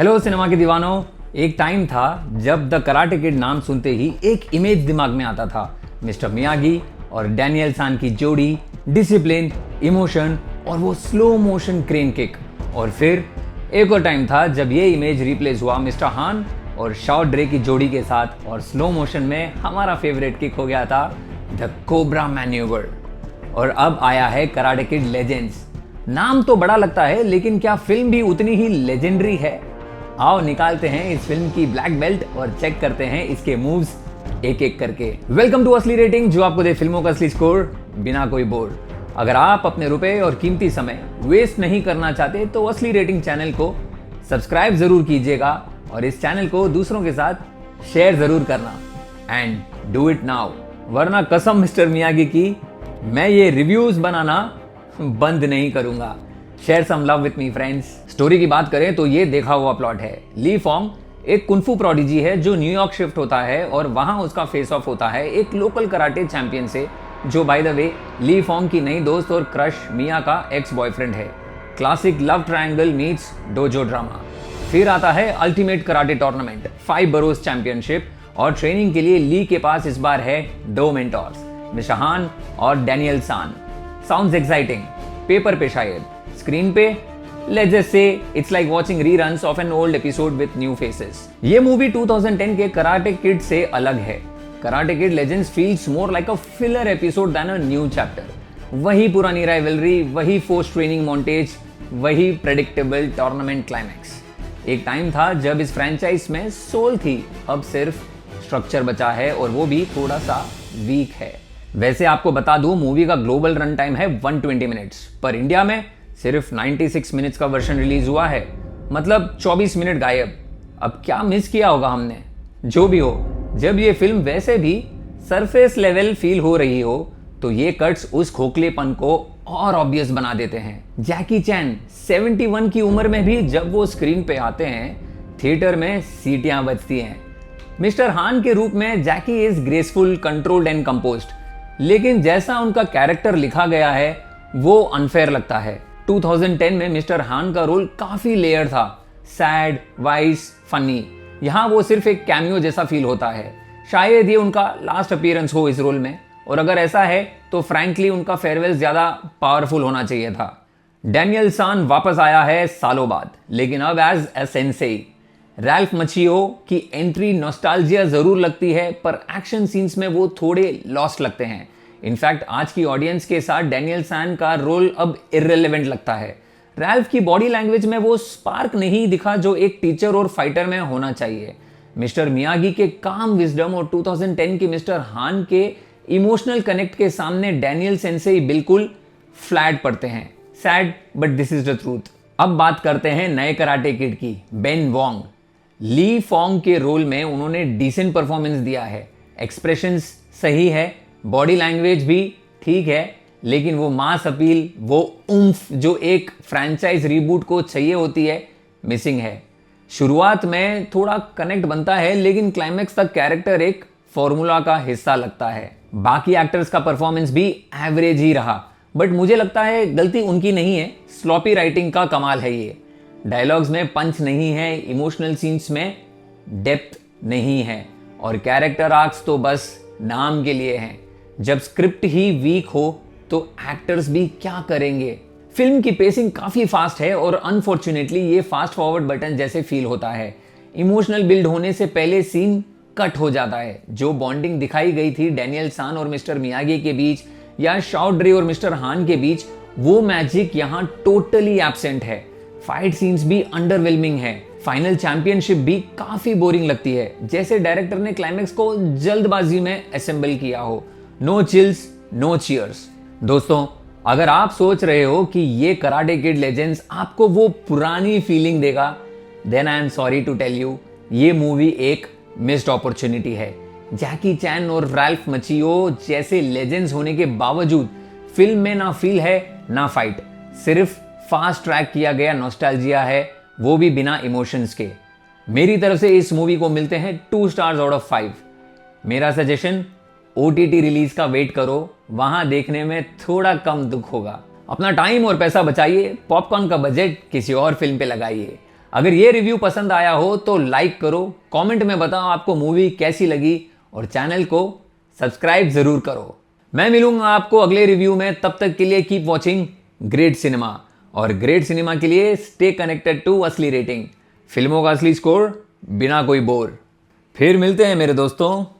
Hello cinema के दीवानों। एक टाइम था जब द कराटे किड नाम सुनते ही एक इमेज दिमाग में आता था। मिस्टर मियागी और डैनियल सान की जोड़ी, डिसिप्लिन, इमोशन और वो स्लो मोशन क्रेन किक। और फिर एक और टाइम था जब ये इमेज रिप्लेस हुआ मिस्टर हान और शाओ ड्रे की जोड़ी के साथ, और स्लो मोशन में हमारा फेवरेट किक हो गया था द कोबरा मैन्यूवर। और अब आया है कराटे किड लेजेंड्स। नाम तो बड़ा लगता है, लेकिन क्या फिल्म भी उतनी ही लेजेंडरी है? आओ निकालते हैं इस फिल्म की ब्लैक बेल्ट और चेक करते हैं इसके मूव्स एक एक करके। वेलकम टू असली रेटिंग, जो आपको दे फिल्मों का असली स्कोर बिना कोई बोर। अगर आप अपने रुपए और कीमती समय वेस्ट नहीं करना चाहते तो असली रेटिंग चैनल को सब्सक्राइब जरूर कीजिएगा और इस चैनल को दूसरों के साथ शेयर जरूर करना। एंड डू इट नाउ, वरना कसम मिस्टर मियागी की मैं ये रिव्यूज बनाना बंद नहीं करूंगा। Share some love with me friends. Story की बात करें तो ये देखा हुआ प्लॉट है। ली फॉन्ग एक कुंफू प्रोडिजी है जो न्यूयॉर्क शिफ्ट होता है और वहां उसका फेस ऑफ होता है एक लोकल कराटे चैंपियन से, जो बाय द वे ली फॉन्ग की नई दोस्त और क्रश मिया का एक्स बॉयफ्रेंड है। Classic love triangle meets dojo drama. फिर आता है ultimate karate tournament 5 boroughs championship, और ट्रेनिंग के लिए ली के पास इस बार है 2 मेंटोर्स, मिस्टर हान और डैनियल सान। साउंड्स एक्साइटिंग, पेपर पे शायद, स्क्रीन पे let's just say it's like watching reruns of an old episode with new faces. ये मूवी 2010 के कराटे किड से अलग है। Karate Kid Legends feels more like a filler episode than a new chapter. वही पुरानी rivalry, वही force training montage, वही predictable tournament climax. एक टाइम था जब इस फ्रेंचाइज में सोल थी, अब सिर्फ स्ट्रक्चर बचा है और वो भी थोड़ा सा वीक है। वैसे आपको बता दूं, मूवी का ग्लोबल रन टाइम है 120 मिनट्स, पर इंडिया में सिर्फ 96 मिनट्स का वर्जन रिलीज हुआ है, मतलब 24 मिनट गायब। अब क्या मिस किया होगा हमने? जो भी हो, जब ये फिल्म वैसे भी सरफेस लेवल फील हो रही हो तो ये कट्स उस खोखलेपन को और ऑब्वियस बना देते हैं। जैकी चैन 71 की उम्र में भी जब वो स्क्रीन पे आते हैं, थिएटर में सीटियां बजती हैं। मिस्टर हान के रूप में Jackie is graceful, controlled and composed, लेकिन जैसा उनका कैरेक्टर लिखा गया है वो अनफेयर लगता है। 2010 में मिस्टर हान का रोल काफी लेयर था, सैड, वाइस, फनी। यहां वो सिर्फ एक कैमियो जैसा फील होता है। शायद ये उनका लास्ट अपीयरेंस हो इस रोल में, और अगर ऐसा है तो फ्रैंकली उनका फेयरवेल ज्यादा पावरफुल होना चाहिए था। डैनियल सान वापस आया है सालों बाद, लेकिन अब एज ए सेंसेई। रैल्फ मचियो की एंट्री नॉस्टैल्जिया जरूर लगती है, पर एक्शन सीन्स में वो थोड़े लॉस्ट लगते हैं। इनफैक्ट आज की ऑडियंस के साथ डैनियल सान का रोल अब इररिलेवेंट लगता है। रैल्फ की बॉडी लैंग्वेज में वो स्पार्क नहीं दिखा जो एक टीचर और फाइटर में होना चाहिए। मिस्टर मियागी के काम विजडम और 2010 के मिस्टर हान के इमोशनल कनेक्ट के सामने डैनियल सेंसेई बिल्कुल फ्लैट पड़ते हैं। Sad but this is the truth. अब बात करते हैं नए कराटे किड की, बेन वोंग। ली फॉन्ग के रोल में उन्होंने डिसेंट परफॉर्मेंस दिया है। एक्सप्रेशंस सही है, बॉडी लैंग्वेज भी ठीक है, लेकिन वो मास अपील, वो उम्फ जो एक फ्रैंचाइज रीबूट को चाहिए होती है, मिसिंग है। शुरुआत में थोड़ा कनेक्ट बनता है, लेकिन क्लाइमैक्स तक कैरेक्टर एक फॉर्मूला का हिस्सा लगता है। बाकी एक्टर्स का परफॉर्मेंस भी एवरेज ही रहा, बट मुझे लगता है गलती उनकी नहीं है, स्लॉपी राइटिंग का कमाल है ये। डायलॉग्स में पंच नहीं है, इमोशनल सीन्स में डेप्थ नहीं है, और कैरेक्टर आर्क्स तो बस नाम के लिए हैं। जब स्क्रिप्ट ही वीक हो तो एक्टर्स भी क्या करेंगे? फिल्म की पेसिंग काफी फास्ट है और अनफॉर्चुनेटली ये फास्ट फॉरवर्ड बटन जैसे फील होता है। इमोशनल बिल्ड होने से पहले सीन कट हो जाता है। जो बॉन्डिंग दिखाई गई थी डैनियल सान और मिस्टर मियागी के बीच या शाओ ड्रे और मिस्टर हान के बीच, वो मैजिक यहाँ टोटली एब्सेंट है। फाइट सीन्स भी अंडरवेलमिंग है। फाइनल चैंपियनशिप भी काफी बोरिंग लगती है, जैसे डायरेक्टर ने क्लाइमैक्स को जल्दबाजी में असेंबल किया हो। No chills, no cheers. दोस्तों, अगर आप सोच रहे हो कि ये कराटे किड लेजेंड्स आपको वो पुरानी फीलिंग देगा, then I am sorry to tell you, ये मूवी एक मिस्ड अपॉर्चुनिटी है। जैकी चैन और रैल्फ मचियो जैसे लेजेंड्स होने के बावजूद फिल्म में ना फील है ना फाइट, सिर्फ फास्ट ट्रैक किया गया नॉस्टैल्जिया है, वो भी बिना इमोशंस के। मेरी तरफ से इस मूवी को मिलते हैं 2 स्टार्स आउट ऑफ 5। मेरा सजेशन, OTT रिलीज का वेट करो, वहां देखने में थोड़ा कम दुख होगा। अपना टाइम और पैसा बचाइए, पॉपकॉर्न का बजट किसी और फिल्म पे लगाइए। अगर ये रिव्यू पसंद आया हो तो लाइक करो, कमेंट में बताओ आपको मूवी कैसी लगी और चैनल को सब्सक्राइब जरूर करो। मैं मिलूंगा आपको अगले रिव्यू में, तब तक के लिए कीप वॉचिंग ग्रेट सिनेमा। और ग्रेट सिनेमा के लिए स्टे कनेक्टेड टू असली रेटिंग, फिल्मों का असली स्कोर बिना कोई बोर। फिर मिलते हैं मेरे दोस्तों।